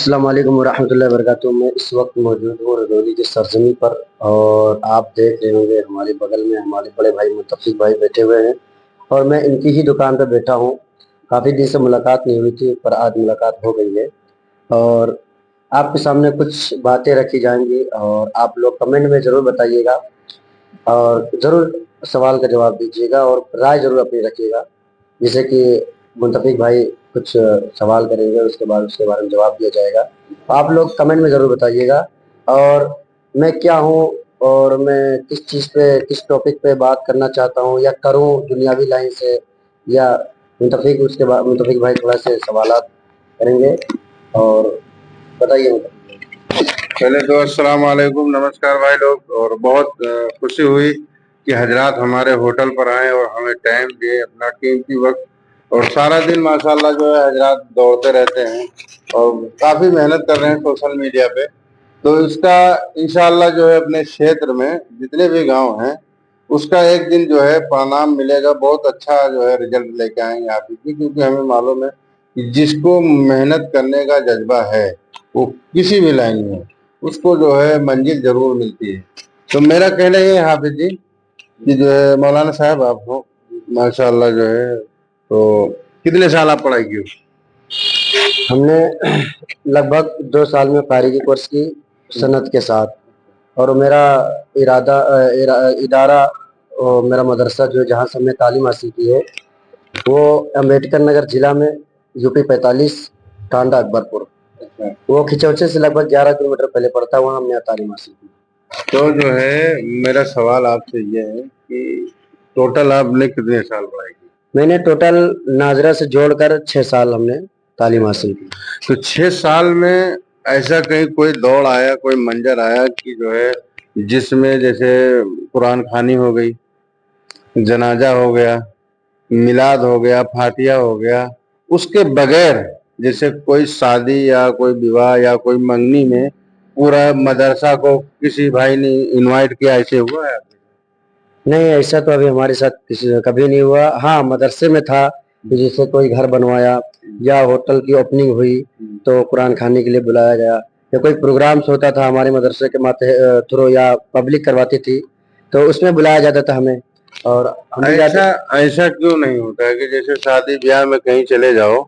السلام علیکم ورحمۃ اللہ وبرکاتہ۔ میں اس وقت موجود ہوں رجولی کی سرزمین پر، اور آپ دیکھ رہے ہوں گے ہمارے بغل میں ہمارے بڑے بھائی متفق بھائی بیٹھے ہوئے ہیں، اور میں ان کی ہی دکان پہ بیٹھا ہوں۔ کافی دن سے ملاقات نہیں ہوئی تھی، پر آج ملاقات ہو گئی ہے، اور آپ کے سامنے کچھ باتیں رکھی جائیں گی، اور آپ لوگ کمنٹ میں ضرور بتائیے گا، اور ضرور سوال کا جواب دیجیے گا، اور رائے ضرور اپنی رکھیے گا، جیسے کہ منتفق بھائی کچھ سوال کریں گے، اس کے بعد اس کے بارے میں جواب دیا جائے گا۔ آپ لوگ کمنٹ میں ضرور بتائیے گا، اور میں کیا ہوں، اور میں کس چیز پہ کس ٹاپک پہ بات کرنا چاہتا ہوں یا کروں دنیاوی لائن سے، یا منتفق اس کے بعد منتفق بھائی تھوڑا سے سوالات کریں گے، اور بتائیے پہلے تو السلام علیکم، نمسکار بھائی لوگ، اور بہت خوشی ہوئی کہ حضرات ہمارے ہوٹل پر آئے اور ہمیں ٹائم دیے، اپنا قیمتی وقت، اور سارا دن ماشاءاللہ جو ہے حضرات دوڑتے رہتے ہیں اور کافی محنت کر رہے ہیں سوشل میڈیا پہ۔ تو اس کا انشاءاللہ جو ہے اپنے چھیتر میں جتنے بھی گاؤں ہیں اس کا ایک دن جو ہے پرنام ملے گا، بہت اچھا جو ہے رزلٹ لے کے آئیں گے آپ کی، کیونکہ ہمیں معلوم ہے کہ جس کو محنت کرنے کا جذبہ ہے وہ کسی بھی لائن میں اس کو جو ہے منزل ضرور ملتی ہے۔ تو میرا کہنا یہ ہے حافظ جی کہ جو ہے مولانا صاحب آپ کو ماشاءاللہ جو ہے تو کتنے سال آپ پڑھائی کی؟ ہم نے لگ بھگ 2 سال میں فارغی کورس کی سند کے ساتھ، اور میرا ادارہ اور میرا مدرسہ جو جہاں سے ہم نے تعلیم حاصل کی ہے وہ امبیڈکر نگر ضلع میں UP 45 ٹانڈا اکبر پور، وہ کھچوچے سے لگ بھگ 11 کلومیٹر پہلے پڑتا ہے، وہاں ہم نے تعلیم حاصل کی۔ تو جو ہے میرا سوال آپ سے یہ ہے کہ ٹوٹل آپ نے کتنے سال پڑھائی کی؟ میں نے ٹوٹل ناظرہ سے جوڑ کر 6 سال ہم نے تعلیم حاصل کی۔ تو 6 سال میں ایسا کہیں کوئی دوڑ آیا، کوئی منظر آیا کہ جو ہے جس میں جیسے قرآن خوانی ہو گئی، جنازہ ہو گیا، میلاد ہو گیا، فاتحہ ہو گیا، اس کے بغیر جیسے کوئی شادی یا کوئی بیواہ یا کوئی منگنی میں پورا مدرسہ کو کسی بھائی نے انوائٹ کیا، ایسے ہوا ہے؟ نہیں، ایسا تو ابھی ہمارے ساتھ کبھی نہیں ہوا۔ ہاں، مدرسے میں تھا کہ جیسے کوئی گھر بنوایا یا ہوٹل کی اوپننگ ہوئی تو قرآن خوانی کے لیے بلایا گیا، یا کوئی پروگرامس ہوتا تھا ہمارے مدرسے کے تھرو یا پبلک کرواتی تھی تو اس میں بلایا جاتا تھا ہمیں۔ اور ایسا کیوں نہیں ہوتا ہے کہ جیسے شادی بیاہ میں کہیں چلے جاؤ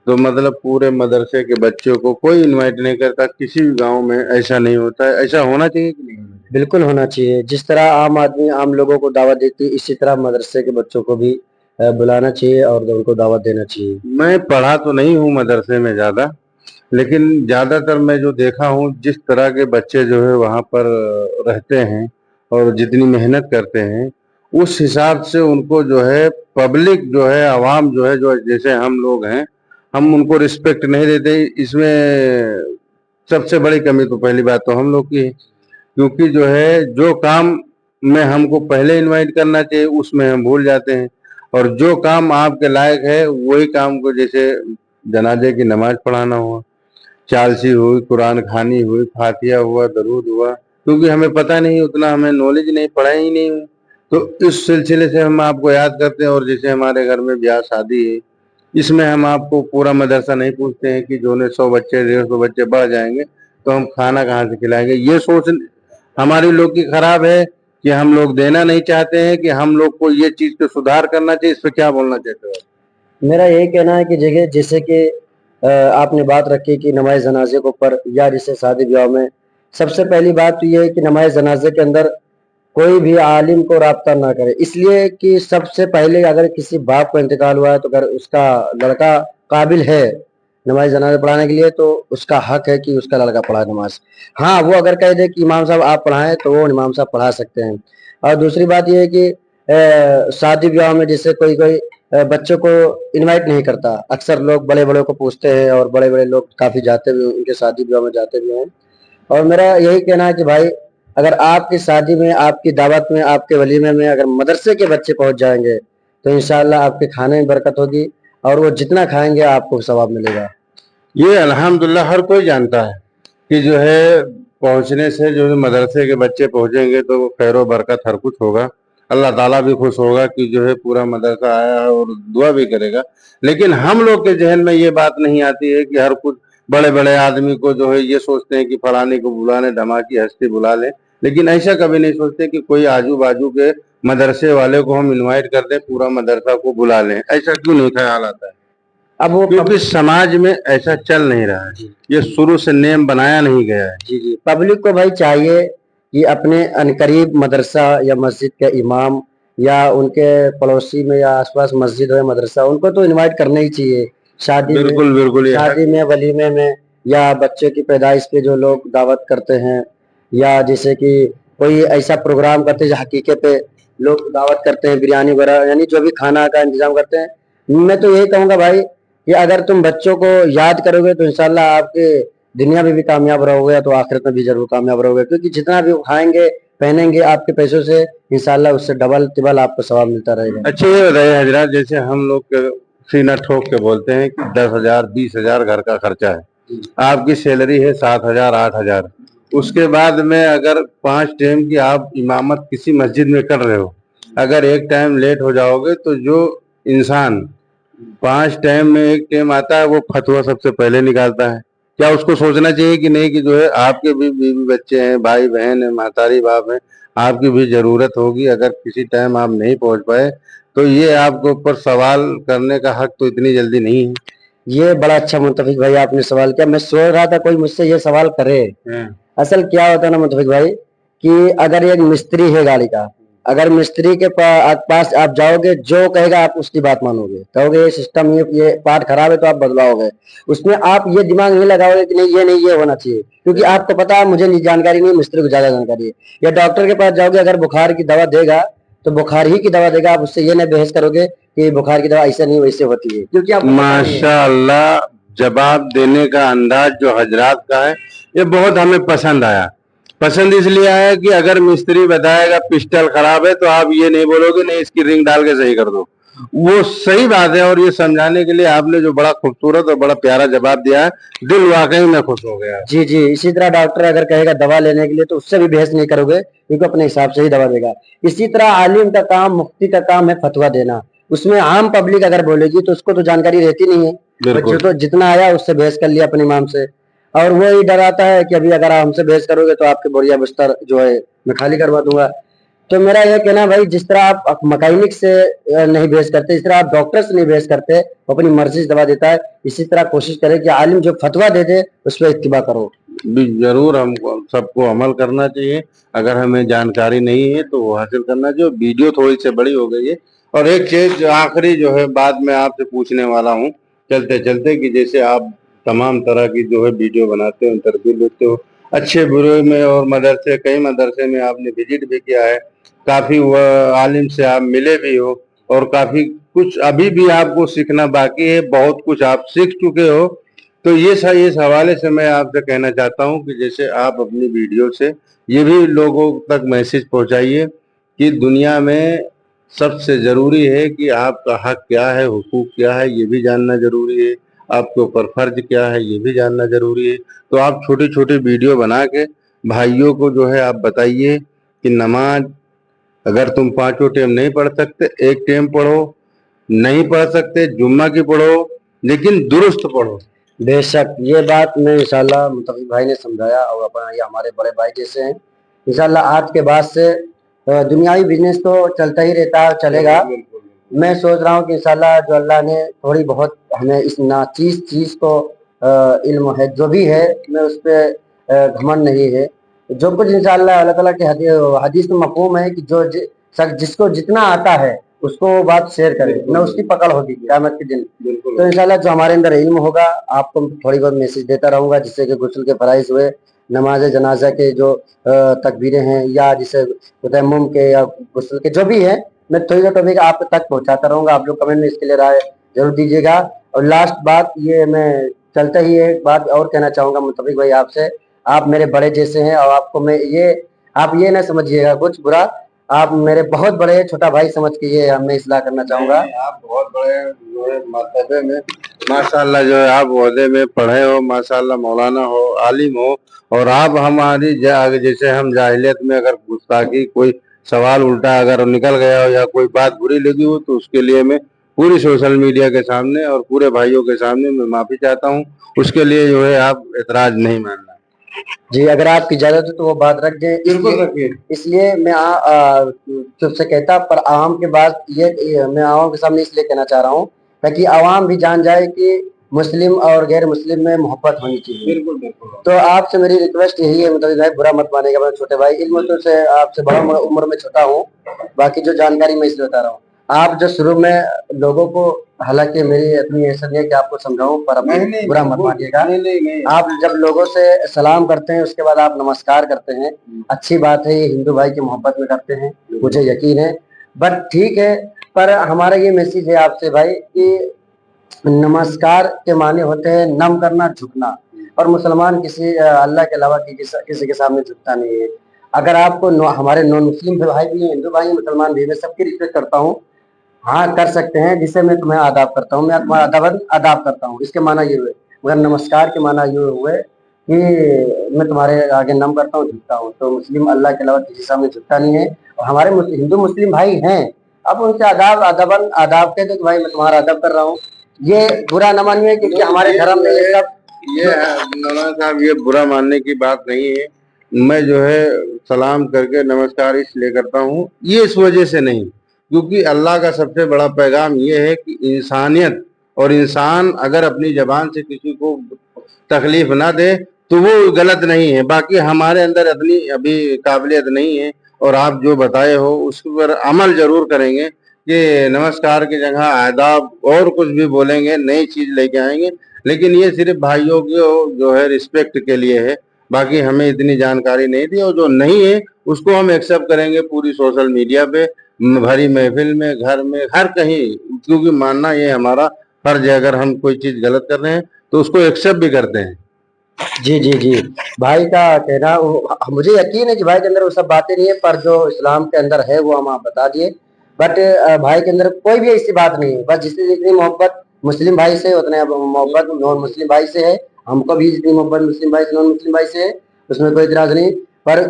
تو مطلب پورے مدرسے کے بچوں کو کوئی انوائٹ نہیں کرتا، کسی بھی گاؤں میں ایسا نہیں ہوتا ہے؟ ایسا ہونا چاہیے کہ نہیں؟ بالکل ہونا چاہیے، جس طرح عام آدمی عام لوگوں کو دعوت دیتی اسی طرح مدرسے کے بچوں کو بھی بلانا چاہیے اور ان کو دعوت دینا چاہیے۔ میں پڑھا تو نہیں ہوں مدرسے میں زیادہ، لیکن زیادہ تر میں جو دیکھا ہوں جس طرح کے بچے جو ہے وہاں پر رہتے ہیں اور جتنی محنت کرتے ہیں اس حساب سے ان کو جو ہے پبلک جو ہے عوام جو ہے جو جیسے ہم لوگ ہیں ہم ان کو رسپیکٹ نہیں دیتے۔ اس میں سب سے بڑی کمی تو پہلی بات تو ہم لوگ کی ہے، کیونکہ جو ہے جو کام میں ہم کو پہلے انوائٹ کرنا چاہیے اس میں ہم بھول جاتے ہیں، اور جو کام آپ کے لائق ہے وہی کام کو جیسے جنازے کی نماز پڑھانا ہوا، چالسی ہوئی، قرآن خوانی ہوئی، فاتحہ ہوا، درود ہوا، کیونکہ ہمیں پتہ نہیں اتنا، ہمیں نالج نہیں، پڑھائی ہی نہیں ہوئی، تو اس سلسلے سے ہم آپ کو یاد کرتے ہیں۔ اور جیسے ہمارے گھر میں بیاہ شادی ہے اس میں ہم آپ کو پورا مدرسہ نہیں پوچھتے ہیں کہ جو نے 100 بچے 150 بچے بڑھ جائیں گے تو ہم کھانا کہاں سے کھلائیں گے۔ یہ سوچ ہماری لوگ کی خراب ہے کہ ہم لوگ دینا نہیں چاہتے ہیں، کہ ہم لوگ کو یہ چیز پہ سدھار کرنا چاہیے۔ اس پہ کیا بولنا چاہتے ہو؟ میرا یہی کہنا ہے کہ جیسے کہ آپ نے بات رکھی کہ نماز جنازے کے اوپر یا جیسے شادی بیاہ میں، سب سے پہلی بات تو یہ ہے کہ نماز جنازے کے اندر کوئی بھی عالم کو رابطہ نہ کرے، اس لیے کہ سب سے پہلے اگر کسی باپ کو انتقال ہوا ہے تو اگر اس کا لڑکا قابل ہے نماز جنازہ پڑھانے کے لیے تو اس کا حق ہے کہ اس کا لڑکا پڑھائے نماز۔ ہاں، وہ اگر کہہ دے کہ امام صاحب آپ پڑھائیں تو وہ امام صاحب پڑھا سکتے ہیں۔ اور دوسری بات یہ ہے کہ شادی بیاہ میں جیسے کوئی بچوں کو انوائٹ نہیں کرتا، اکثر لوگ بڑے بڑوں کو پوچھتے ہیں، اور بڑے بڑے لوگ کافی جاتے بھی ان کے شادی بیاہ میں جاتے بھی ہیں۔ اور میرا یہی کہنا ہے کہ بھائی اگر آپ کی شادی میں، آپ کی دعوت میں، آپ کے ولیمے میں اگر مدرسے کے بچے پہنچ جائیں گے تو انشاءاللہ آپ کے کھانے میں برکت ہوگی، اور وہ جتنا کھائیں گے آپ کو ثواب ملے گا۔ یہ الحمدللہ ہر کوئی جانتا ہے کہ جو ہے پہنچنے سے جو مدرسے کے بچے پہنچیں گے تو خیر و برکت ہر کچھ ہوگا، اللہ تعالیٰ بھی خوش ہوگا کہ جو ہے پورا مدرسہ آیا ہے اور دعا بھی کرے گا۔ لیکن ہم لوگ کے ذہن میں یہ بات نہیں آتی ہے کہ ہر کچھ बड़े बड़े आदमी को जो है ये सोचते हैं कि फलाने को बुला लें, धमाकी हस्ती बुला लें, लेकिन ऐसा कभी नहीं सोचते कि कोई आजू बाजू के मदरसे वाले को हम इनवाइट कर दें, पूरा मदरसा को बुला लें। ऐसा क्यों नहीं ख्याल आता है? अब वो क्योंकि समाज में ऐसा चल नहीं रहा है, ये शुरू से नियम बनाया नहीं गया है। जी जी, पब्लिक को भाई चाहिए कि अपने अनकरीब मदरसा या मस्जिद के इमाम या उनके पड़ोसी में या आसपास मस्जिद हो या मदरसा, उनको तो इनवाइट करना ही चाहिए। शादी में, बिल्कुल बिल्कुल, ये शादी में, वलीमे में, या बच्चे की पैदाइश पे जो लोग दावत करते हैं, या जैसे कि कोई ऐसा प्रोग्राम करते हैं जो हकीके पे लोग दावत करते हैं, बिरयानी वगैरह, यानी जो भी खाना का इंतजाम करते हैं। मैं तो यही कहूँगा भाई कि अगर तुम बच्चों को याद करोगे तो इंशाल्लाह आपके दुनिया में भी कामयाब रहोगे तो आखिरत में भी जरूर कामयाब रहोगे, क्योंकि जितना भी खाएंगे पहनेंगे आपके पैसों से, इंशाल्लाह उससे डबल तिबल आपको सवाब मिलता रहेगा। अच्छा ये बताइए हजरत, जैसे हम लोग सीना ठोक के बोलते हैं कि 10,000 20,000 घर का खर्चा है, आपकी सैलरी है 7,000 8,000, उसके बाद में अगर 5 टाइम की आप इमामत किसी मस्जिद में कर रहे हो, अगर एक टाइम लेट हो जाओगे तो जो इंसान 5 टाइम में एक टाइम आता है वो फतवा सबसे पहले निकालता है। क्या उसको सोचना चाहिए कि नहीं कि जो है आपके भी बीवी बच्चे हैं, भाई बहन है, महतारी बाप है, आपकी भी जरूरत होगी, अगर किसी टाइम आप नहीं पहुंच पाए तो ये आपके ऊपर सवाल करने का हक तो इतनी जल्दी नहीं है। ये बड़ा अच्छा मुतफिक भाई आपने सवाल किया, मैं सोच रहा था कोई मुझसे ये सवाल करे। असल क्या होता है ना मुतफिक भाई, कि अगर एक मिस्त्री है गाड़ी का, अगर मिस्त्री के पास आप जाओगे, जो कहेगा आप उसकी बात मानोगे, कहोगे ये सिस्टम, ये पार्ट खराब है तो आप बदलाओगे, उसमें आप ये दिमाग नहीं लगाओगे कि नहीं ये होना चाहिए, क्योंकि आपको पता है मुझे जानकारी नहीं, मिस्त्री को ज्यादा जानकारी है। या डॉक्टर के पास जाओगे, अगर बुखार की दवा देगा तो बुखार ही की दवा देगा, आप उससे ये नहीं बहस करोगे कि बुखार की दवा ऐसा नहीं वैसे होती है, क्योंकि आप माशाअल्लाह जवाब देने का अंदाज जो हजरात का है ये बहुत हमें पसंद आया। पसंद इसलिए आया कि अगर मिस्त्री बताएगा पिस्टल खराब है तो आप ये नहीं बोलोगे नहीं इसकी रिंग डाल के सही कर दो, वो सही बात है। और ये समझाने के लिए आपने जो बड़ा खूबसूरत और बड़ा प्यारा जवाब दिया है, दिल वाकई में खुश हो गया। जी जी, इसी तरह डॉक्टर अगर कहेगा दवा लेने के लिए तो उससे भी बहस नहीं करोगे, क्योंकि अपने हिसाब से ही दवा देगा। इसी तरह आलिम का काम, मुफ्ती का काम है फतवा देना, उसमें आम पब्लिक अगर बोलेगी तो उसको तो जानकारी रहती नहीं है, बच्चों को जितना आया उससे बहस कर लिया अपने इमाम से, और वो ही डराता है कि अभी अगर आप हमसे बहस करोगे तो आपके बोरिया बिस्तर जो है मैं खाली करवा दूंगा। तो मेरा यह कहना भाई, जिस तरह आप मैकेनिक से नहीं बहस करते, इस तरह आप डॉक्टर से नहीं बहस करते, वो अपनी मर्जी से दवा देता है, इसी तरह कोशिश करें कि आलिम जो फतवा दे दे उस पर इत्तिबा करो। जरूर हमको सबको अमल करना चाहिए, अगर हमें जानकारी नहीं है तो वो हासिल करना चाहिए। वीडियो थोड़ी सी बड़ी हो गई है। और एक चीज आखिरी जो है बाद में आपसे पूछने वाला हूँ चलते चलते, कि जैसे आप तमाम तरह की जो है वीडियो बनाते हो, इंटरव्यू लेते हो, अच्छे बुरे में, और मदरसे कई मदरसे में आपने विजिट भी किया है, काफी आलिम से आप मिले भी हो, और काफी कुछ अभी भी आपको सीखना बाकी है, बहुत कुछ आप सीख चुके हो। तो ये इस हवाले से मैं आपसे कहना चाहता हूँ कि जैसे आप अपनी वीडियो से ये भी लोगों तक मैसेज पहुंचाइए कि दुनिया में सबसे जरूरी है कि आपका हक क्या है, हुकूक क्या है, ये भी जानना जरूरी है, आपके ऊपर फर्ज क्या है ये भी जानना जरूरी है। तो आप छोटी छोटी वीडियो बना के भाइयों को जो है आप बताइए कि नमाज अगर तुम 5 टाइम नहीं पढ़ सकते, एक टाइम पढ़ो, नहीं पढ़ सकते जुम्मा की पढ़ो, लेकिन दुरुस्त पढ़ो। बेशक ये बात मैं इंशाल्लाह मुतफिक भाई ने समझाया, और अपना ये हमारे बड़े भाई जैसे हैं, इंशाल्लाह आज के बाद से दुनियावी बिजनेस तो चलता ही रहता है, चलेगा। मैं सोच रहा हूँ कि इंशाल्लाह जो अल्लाह ने थोड़ी बहुत हमें इस नाचीज चीज को इल्म है जो भी है, मैं उस पर घमंड नहीं है, जो कुछ इंशाल्लाह अल्लाह ताला के हदीस में मफ़हूम है कि जिसको जितना आता है उसको वो बात शेयर करे, न उसकी पकड़ होगी क़यामत के दिन। तो इंशाल्लाह जो हमारे अंदर इल्म होगा आपको थोड़ी बहुत मैसेज देता रहूंगा, जिससे कि गुस्ल के फराइज हुए, नमाज जनाजा के जो तकबीरें हैं, या जिसे तयम्मुम के या गुस्ल के जो भी है, मैं थोड़ी टॉपिक आप तक पहुंचाता रहूंगा। आप लोग कमेंट में इसके लिए राय जरूर दीजिएगा। और लास्ट बात ये, मैं चलते ही एक बात और कहना चाहूंगा मुतफिक भाई आपसे, आप मेरे बड़े जैसे हैं, और आपको मैं आप ये ना समझिएगा कुछ बुरा, आप मेरे बहुत बड़े छोटा भाई समझ के ये मैं इस्लाह करना चाहूंगा। आप बहुत बड़े जो है मर्तबे में माशाल्लाह जो है आप ओहदे में पढ़े हो, माशाल्लाह मौलाना हो, आलिम हो, और आप हमारी जैसे हम जाहिलियत में अगर गुस्ताखी कोई सवाल उल्टा अगर निकल गया हो या कोई बात बुरी लगी हो तो उसके लिए मैं पूरी सोशल मीडिया के सामने और पूरे भाइयों के सामने मैं माफी चाहता हूँ। उसके लिए जो है आप एतराज नहीं मानना। जी, अगर आपकी इजाजत हो तो वो बात रख दें। इसलिए मैं तुझसे कहता, पर आवाम के बाद ये मैं आवाम के सामने इसलिए कहना चाह रहा हूँ ताकि आवाम भी जान जाए कि मुस्लिम और गैर मुस्लिम में मोहब्बत होनी चाहिए। बिल्कुल बिल्कुल। तो आपसे मेरी रिक्वेस्ट यही है, मतलब भाई बुरा मत मानेगा, मैं छोटे भाई, इल्म तो से आपसे बड़ा उम्र में छोटा हूँ, बाकी जो जानकारी मैं इसलिए बता रहा हूँ। आप जो शुरू में लोगों को, हालांकि मेरी इतनी हैसियत नहीं है कि आपको समझाऊं, पर अपनी बुरा मत मानिएगा। आप जब लोगों से सलाम करते हैं उसके बाद आप नमस्कार करते हैं, अच्छी बात है, ये हिंदू भाई की मोहब्बत में करते हैं, मुझे यकीन है, बट ठीक है। पर हमारा ये मैसेज है आपसे भाई कि नमस्कार के माने होते हैं नम करना, झुकना, और मुसलमान किसी अल्लाह के अलावा किसी के सामने झुकता नहीं है। अगर आपको हमारे नॉन मुस्लिम भाई भी, हिंदू भाई, मुसलमान भी, मैं सबकी रिस्पेक्ट करता हूँ, हाँ कर सकते हैं, जिसे मैं तुम्हें आदाब करता हूँ, मैं तुम्हारा आदाब करता हूँ, इसके माना ये हुए। मगर नमस्कार के माना ये हुए कि मैं तुम्हारे आगे नम करता हूँ, झुकता हूँ। तो मुस्लिम अल्लाह के अलावा किसी सामने झुकता नहीं है, और हमारे हिंदू मुस्लिम भाई हैं, अब उनसे आदाब कह दो कि भाई मैं तुम्हारा अदब कर रहा हूँ, ये बुरा न मानिए, क्योंकि हमारे धर्म में ये सब, ये मौलाना साहब, ये बुरा मानने की बात नहीं है। मैं जो है सलाम करके नमस्कार इसलिए करता हूँ, ये इस वजह से नहीं, क्योंकि अल्लाह का सबसे बड़ा पैगाम ये है कि इंसानियत, और इंसान अगर अपनी जबान से किसी को तकलीफ ना दे तो वो गलत नहीं है। बाकी हमारे अंदर इतनी अभी काबिलियत नहीं है, और आप जो बताए हो उस पर अमल जरूर करेंगे कि नमस्कार की जगह आदाब और कुछ भी बोलेंगे, नई चीज लेके आएंगे। लेकिन ये सिर्फ भाइयों की जो है रिस्पेक्ट के लिए है, बाकी हमें इतनी जानकारी नहीं थी, और जो नहीं है उसको हम एक्सेप्ट करेंगे पूरी सोशल मीडिया पे, भरी महफिल में, घर में, हर कहीं, क्योंकि मानना ये हमारा फर्ज है। अगर हम कोई चीज गलत कर रहे हैं तो उसको एक्सेप्ट भी करते हैं। जी जी जी, भाई का कहना, मुझे यकीन है कि भाई के अंदर वो सब बातें नहीं है, पर जो इस्लाम के अंदर है वो हम आप बता दिए। बट भाई के अंदर कोई भी ऐसी बात नहीं है, बस जितनी मोहब्बत मुस्लिम भाई से उतने मोहब्बत नॉन मुस्लिम भाई से है, हमको भी जितनी मोहब्बत मुस्लिम भाई से नॉन मुस्लिम भाई से है, उसमें कोई इतराज नहीं। पर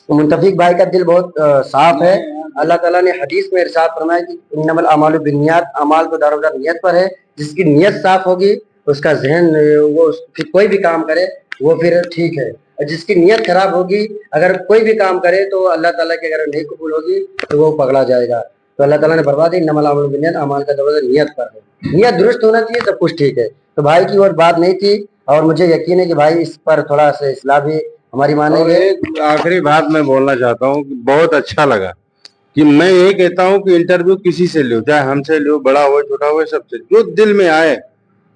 मुंतफिक भाई का दिल बहुत साफ है। अल्लाह ताला ने हदीस में इरशाद फरमाया कि इन्नमल अमालु बिन्नियात, अमाल तो दारोमदार नियत पर है, जिसकी नियत साफ होगी उसका जहन, वो फिर कोई भी काम करे वो फिर ठीक है, और जिसकी नियत खराब होगी, अगर कोई भी काम करे तो अल्लाह ताला की अगर नहीं कबूल होगी तो वो पगला जाएगा। तो अल्लाह ताला ने बर्बादी, इन्नमल अमालु बिन्नियात, अमाल का दरोमदार नियत पर है, नियत दुरुस्त होना चाहिए, सब कुछ ठीक है। तो भाई की और बात नहीं थी, और मुझे यकीन है कि भाई इस पर थोड़ा सा इस्लाह भी हमारी मानेंगे। एक आखिरी बात मैं बोलना चाहता हूँ कि बहुत अच्छा लगा कि मैं ये कहता हूँ कि इंटरव्यू किसी से लो, चाहे हमसे लो, बड़ा हो छोटा हो, सबसे जो दिल में आए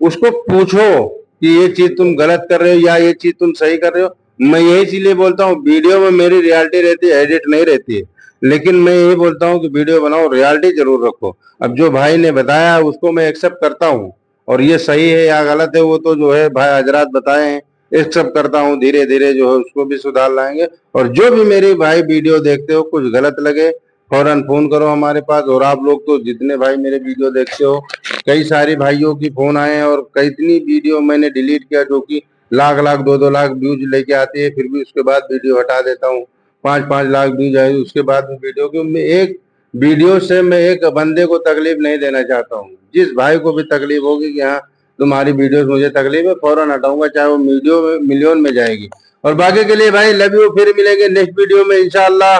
उसको पूछो कि ये चीज तुम गलत कर रहे हो या ये चीज तुम सही कर रहे हो। मैं यही इसीलिए बोलता हूँ, वीडियो में मेरी रियलिटी रहती है, एडिट नहीं रहती है, लेकिन मैं यही बोलता हूँ कि वीडियो बनाओ, रियलिटी जरूर रखो। अब जो भाई ने बताया उसको मैं एक्सेप्ट करता हूँ, और ये सही है या गलत है वो तो जो है भाई हजरात बताए हैं, एक्सेप्ट करता हूँ। धीरे धीरे जो है उसको भी सुधार लाएंगे। और जो भी मेरी भाई वीडियो देखते हो, कुछ गलत लगे फौरन फोन करो हमारे पास। और आप लोग तो जितने भाई मेरे वीडियो देखते हो, कई सारे भाइयों की फोन आए हैं, और कई इतनी वीडियो मैंने डिलीट किया जो कि लाख लाख 2-2 लाख व्यूज लेके आती है, फिर भी उसके बाद वीडियो हटा देता हूँ। 5-5 लाख व्यूज आए उसके बाद भी वीडियो, क्योंकि मैं एक वीडियो से मैं एक बंदे को तकलीफ नहीं देना चाहता हूँ। जिस भाई को भी तकलीफ होगी कि हाँ तुम्हारी वीडियो मुझे तकलीफ है, फौरन हटाऊंगा, चाहे वो वीडियो में मिलियन में जाएगी। और बाकी के लिए भाई लव यू, फिर मिलेंगे नेक्स्ट वीडियो में इंशाअल्लाह।